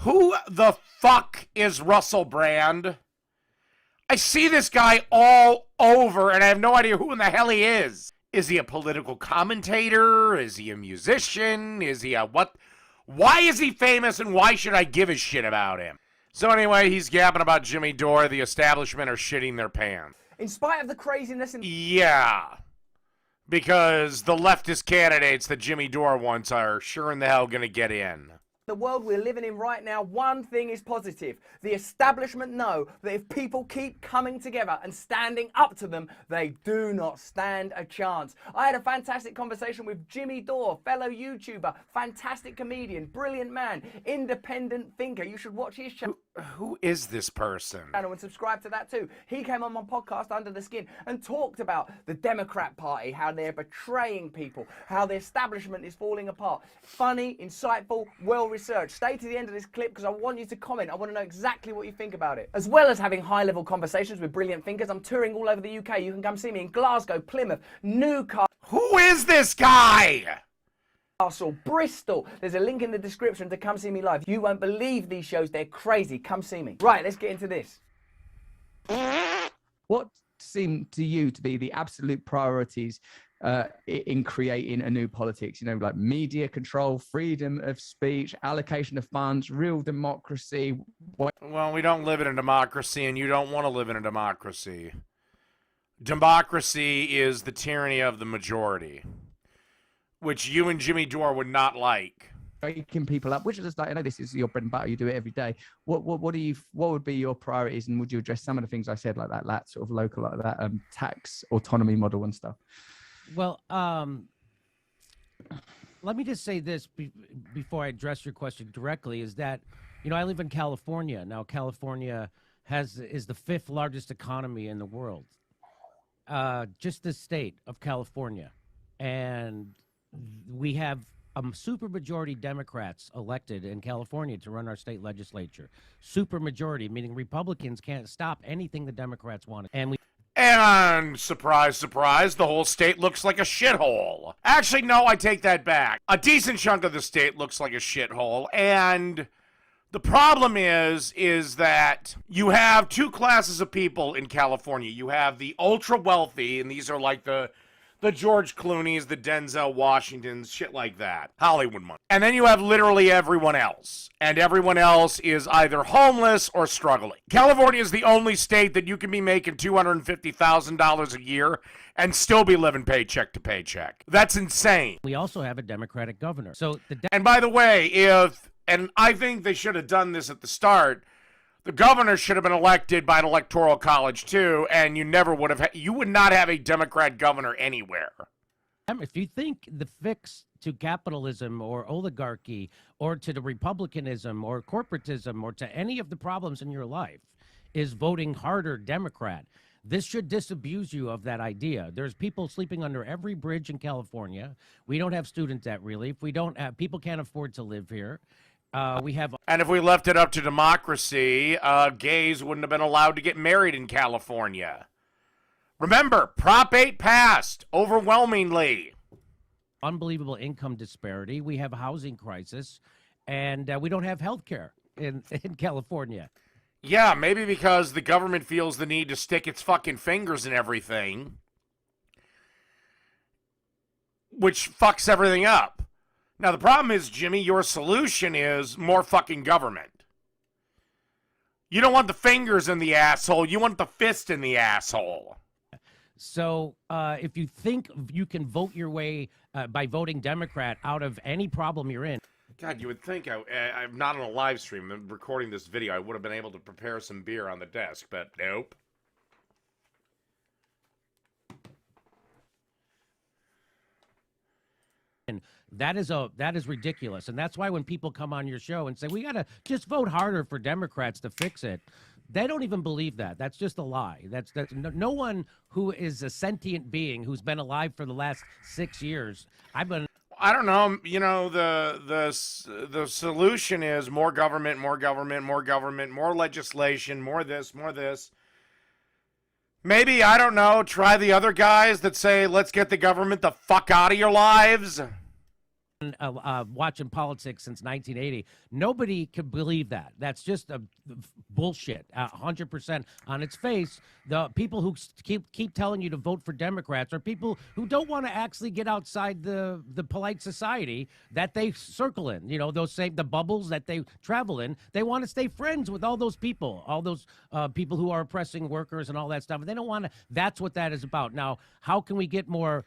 Who the fuck is Russel Brand? I see this guy all over, and I have no idea who in the hell he is. Is he a political commentator? Is he a musician? Is he a what? Why is he famous, and why should I give a shit about him? So anyway, he's gabbing about Jimmy Dore. The establishment are shitting their pants. In spite of the craziness and... Yeah. Because the leftist candidates that Jimmy Dore wants are sure in the hell gonna get in. the world we're living in right now, one thing is positive. The establishment know that if people keep coming together and standing up to them, they do not stand a chance. I had a fantastic conversation with Jimmy Dore, fellow YouTuber, fantastic comedian, brilliant man, independent thinker. You should watch his channel. Who is this person? And subscribe to that too. He came on my podcast Under the Skin and talked about the Democrat Party, how they're betraying people, how the establishment is falling apart. Funny, insightful, well-researched. Stay to the end of this clip because I want you to comment. I want to know exactly what you think about it. As well as having high-level conversations with brilliant thinkers, I'm touring all over the UK. You can come see me in Glasgow, Plymouth, Newcastle. Who is this guy? Bristol. There's a link in the description to come see me live. You won't believe these shows. They're crazy. Come see me. Right, let's get into this. What seem to you to be the absolute priorities in creating a new politics? You know, like media control, freedom of speech, allocation of funds, real democracy. Well, we don't live in a democracy, and you don't want to live in a democracy. Democracy is the tyranny of the majority, which you and Jimmy Dore would not like. Waking people up, which is like, I know this is your bread and butter, you do it every day. What would be your priorities, and would you address some of the things I said, like that sort of local, like that tax autonomy model and stuff? Well, let me just say this before I address your question directly, is that, you know, I live in California. Now, California is the 5th largest economy in the world. Just the state of California. And we have supermajority Democrats elected in California to run our state legislature. Supermajority, meaning Republicans can't stop anything the Democrats want. And surprise, surprise, the whole state looks like a shithole. Actually, no, I take that back. A decent chunk of the state looks like a shithole, and the problem is that you have two classes of people in California. You have the ultra-wealthy, and these are like the George Clooney's, the Denzel Washingtons, shit like that. Hollywood money. And then you have literally everyone else. And everyone else is either homeless or struggling. California is the only state that you can be making $250,000 a year and still be living paycheck to paycheck. That's insane. We also have a Democratic governor. So and by the way, and I think they should have done this at the start, the governor should have been elected by an electoral college too, and you would not have a Democrat governor anywhere. If you think the fix to capitalism or oligarchy or to the republicanism or corporatism or to any of the problems in your life is voting harder Democrat, this should disabuse you of that idea. There's people sleeping under every bridge in California. We don't have student debt relief. People can't afford to live here. And if we left it up to democracy, gays wouldn't have been allowed to get married in California. Remember, Prop 8 passed overwhelmingly. Unbelievable income disparity. We have a housing crisis, and we don't have health care in California. Yeah, maybe because the government feels the need to stick its fucking fingers in everything, which fucks everything up. Now, the problem is, Jimmy, your solution is more fucking government. You don't want the fingers in the asshole. You want the fist in the asshole. So if you think you can vote your way by voting Democrat out of any problem you're in. God, you would think I'm not on a live stream. I'm recording this video. I would have been able to prepare some beer on the desk, but nope. That is ridiculous. And that's why when people come on your show and say, we got to just vote harder for Democrats to fix it, they don't even believe that. That's just a lie. That's no one who is a sentient being who's been alive for the last 6 years. I don't know. You know, the solution is more government, more government, more government, more legislation, more this, more this. Maybe, I don't know, try the other guys that say, let's get the government the fuck out of your lives. watching politics since 1980. Nobody could believe that. That's just a bullshit, 100% on its face. The people who keep telling you to vote for Democrats are people who don't want to actually get outside the polite society that they circle in. You know, the bubbles that they travel in. They want to stay friends with all those people people who are oppressing workers and all that stuff. And they don't want to. That's what that is about. Now, how can we get more?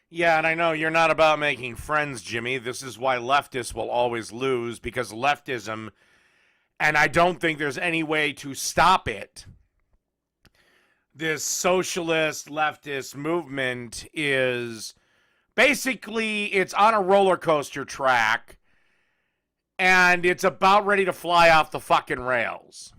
Yeah, and I know you're not about making friends, Jimmy. This is why leftists will always lose, because leftism, and I don't think there's any way to stop it. This socialist leftist movement is basically, it's on a roller coaster track, and it's about ready to fly off the fucking rails.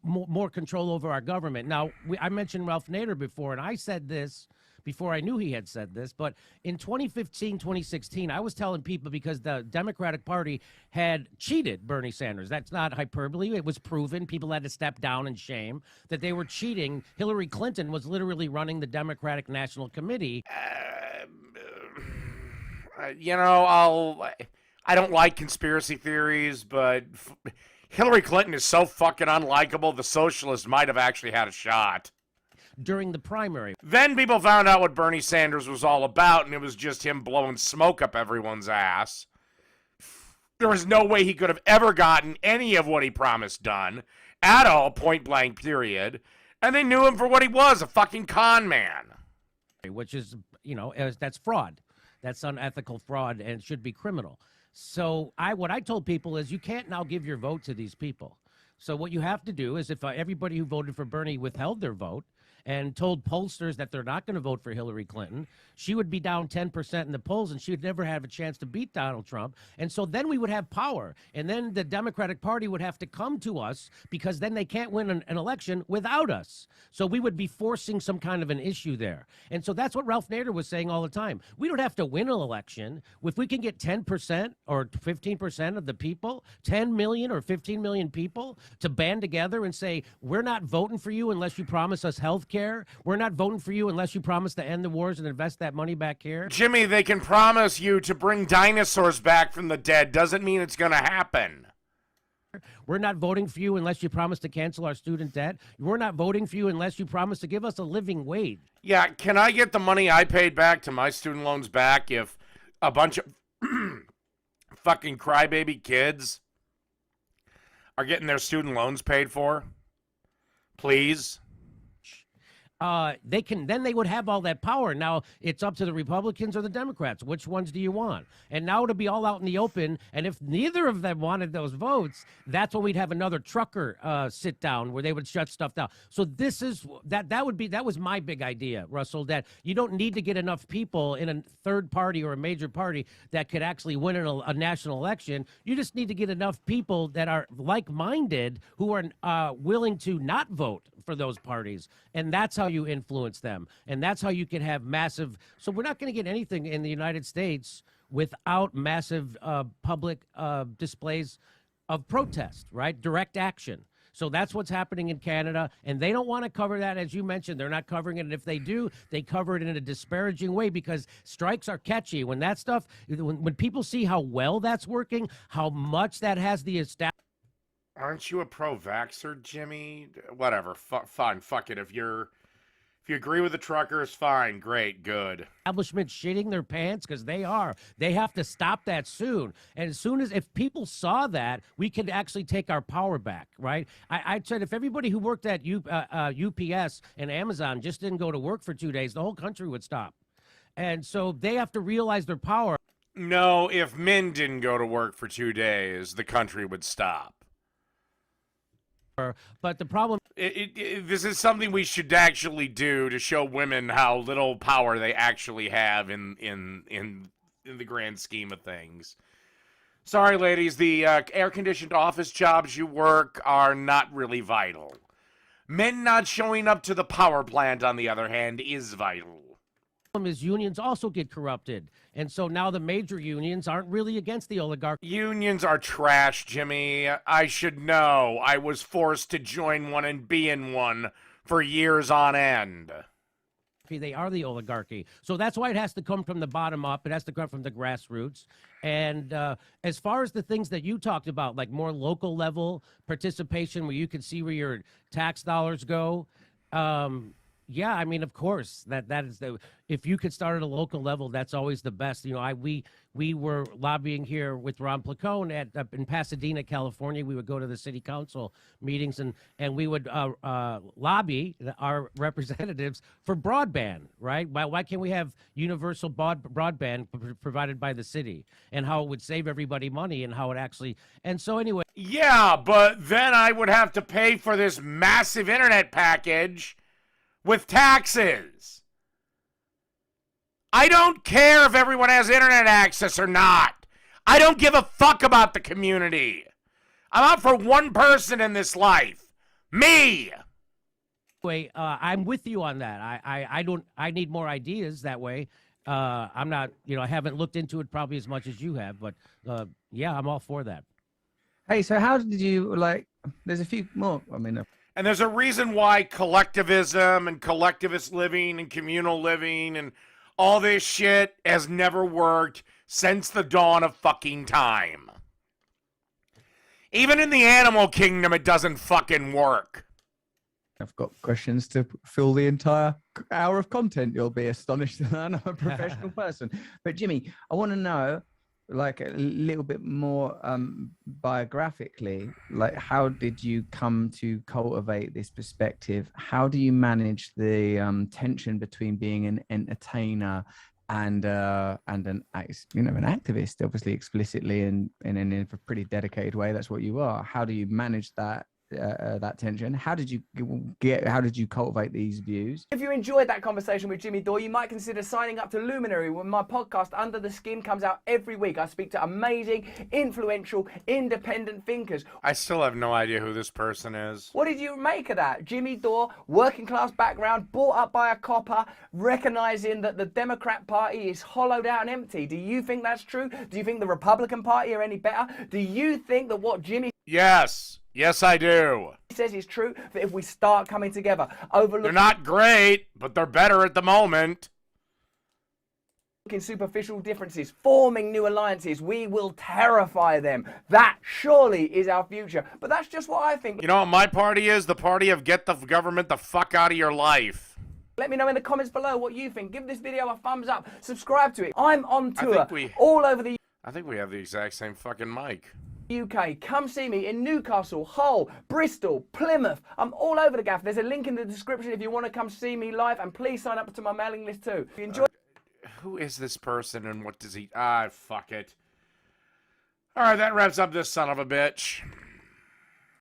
More control over our government. Now, I mentioned Ralph Nader before, and I said this before I knew he had said this, but in 2015, 2016, I was telling people, because the Democratic Party had cheated Bernie Sanders. That's not hyperbole. It was proven. People had to step down in shame that they were cheating. Hillary Clinton was literally running the Democratic National Committee. I don't like conspiracy theories, but Hillary Clinton is so fucking unlikable, the socialists might have actually had a shot. During the primary. Then people found out what Bernie Sanders was all about, and it was just him blowing smoke up everyone's ass. There was no way he could have ever gotten any of what he promised done, at all, point blank, period. And they knew him for what he was, a fucking con man. Which is, that's fraud. That's unethical fraud and should be criminal. So what I told people is, you can't now give your vote to these people. So what you have to do is, if everybody who voted for Bernie withheld their vote and told pollsters that they're not going to vote for Hillary Clinton, she would be down 10% in the polls, and she would never have a chance to beat Donald Trump. And so then we would have power. And then the Democratic Party would have to come to us, because then they can't win an election without us. So we would be forcing some kind of an issue there. And so that's what Ralph Nader was saying all the time. We don't have to win an election. If we can get 10% or 15% of the people, 10 million or 15 million people, to band together and say, we're not voting for you unless you promise us health care. We're not voting for you unless you promise to end the wars and invest that money back here. Jimmy, they can promise you to bring dinosaurs back from the dead. Doesn't mean it's going to happen. We're not voting for you unless you promise to cancel our student debt. We're not voting for you unless you promise to give us a living wage. Yeah, can I get the money I paid back to my student loans back if a bunch of fucking crybaby kids are getting their student loans paid for? Please? They would have all that power. Now it's up to the Republicans or the Democrats. Which ones do you want? And now it'll be all out in the open. And if neither of them wanted those votes, that's when we'd have another trucker sit down where they would shut stuff down. So that was my big idea, Russell, that you don't need to get enough people in a third party or a major party that could actually win a national election. You just need to get enough people that are like-minded who are willing to not vote for those parties. And that's how you influence them. And that's how you can have massive. So we're not going to get anything in the United States without massive public displays of protest, right? Direct action. So that's what's happening in Canada. And they don't want to cover that, as you mentioned. They're not covering it. And if they do, they cover it in a disparaging way, because strikes are catchy. When that stuff, when people see how well that's working, how much that has the establishment. Aren't you a pro-vaxxer, Jimmy? Whatever. Fine. Fuck it. If you agree with the truckers, fine. Great. Good. Establishment shitting their pants, because they are. They have to stop that soon. And as soon as, if people saw that, we could actually take our power back, right? I said, if everybody who worked at UPS and Amazon just didn't go to work for 2 days, the whole country would stop. And so they have to realize their power. No, if men didn't go to work for 2 days, the country would stop. But the problem, this is something we should actually do to show women how little power they actually have in the grand scheme of things. Sorry, ladies, the air-conditioned office jobs you work are not really vital. Men not showing up to the power plant, on the other hand, is vital. Is unions also get corrupted. And so now the major unions aren't really against the oligarch. Unions are trash, Jimmy. I should know. I was forced to join one and be in one for years on end. patriarchy. They are the oligarchy. So that's why it has to come from the bottom up. It has to come from the grassroots. And as far as the things that you talked about, like more local level participation where you can see where your tax dollars go, yeah, I mean, of course, that is the, if you could start at a local level, that's always the best. You know, we were lobbying here with Ron Placone at in Pasadena, California. We would go to the city council meetings and we would lobby our representatives for broadband, right? Why can't we have universal broadband provided by the city, and how it would save everybody money, and how it actually, and so anyway. Yeah, but then I would have to pay for this massive internet package with taxes. I don't care if everyone has internet access or not. I don't give a fuck about the community. I'm out for one person in this life. Me. Anyway, I'm with you on that. I need more ideas that way. I'm not, you know, I haven't looked into it probably as much as you have, but yeah, I'm all for that. Hey, so how did you, like, there's a few more, I mean, And there's a reason why collectivism and collectivist living and communal living and all this shit has never worked since the dawn of fucking time. Even in the animal kingdom, it doesn't fucking work. I've got questions to fill the entire hour of content. You'll be astonished that I'm a professional person. But Jimmy, I want to know, like, a little bit more biographically, like, how did you come to cultivate this perspective? How do you manage the tension between being an entertainer and an activist, obviously explicitly and in a pretty dedicated way? That's what you are. How do you manage that tension? How did you cultivate these views? If you enjoyed that conversation with Jimmy Dore, you might consider signing up to Luminary, when my podcast Under the Skin comes out every week. I speak to amazing, influential, independent thinkers. I still have no idea who this person is. What did you make of that? Jimmy Dore, working class background, brought up by a copper, recognizing that the Democrat Party is hollowed out and empty. Do you think that's true? Do you think the Republican Party are any better? Do you think that what Jimmy Yes, I do. says is true, that if we start coming together, overlooking They're not great, but they're better at the moment. superficial differences, forming new alliances, we will terrify them? That surely is our future. But that's just what I think. You know what my party is? The party of get the government the fuck out of your life. Let me know in the comments below what you think. Give this video a thumbs up. Subscribe to it. I'm on I tour think we- all over the I think we have the exact same fucking mic. UK. Come see me in Newcastle, Hull, Bristol, Plymouth. I'm all over the gaff. There's a link in the description if you want to come see me live, and please sign up to my mailing list too. If you enjoy Who is this person and what does he... fuck it. Alright, that wraps up this son of a bitch.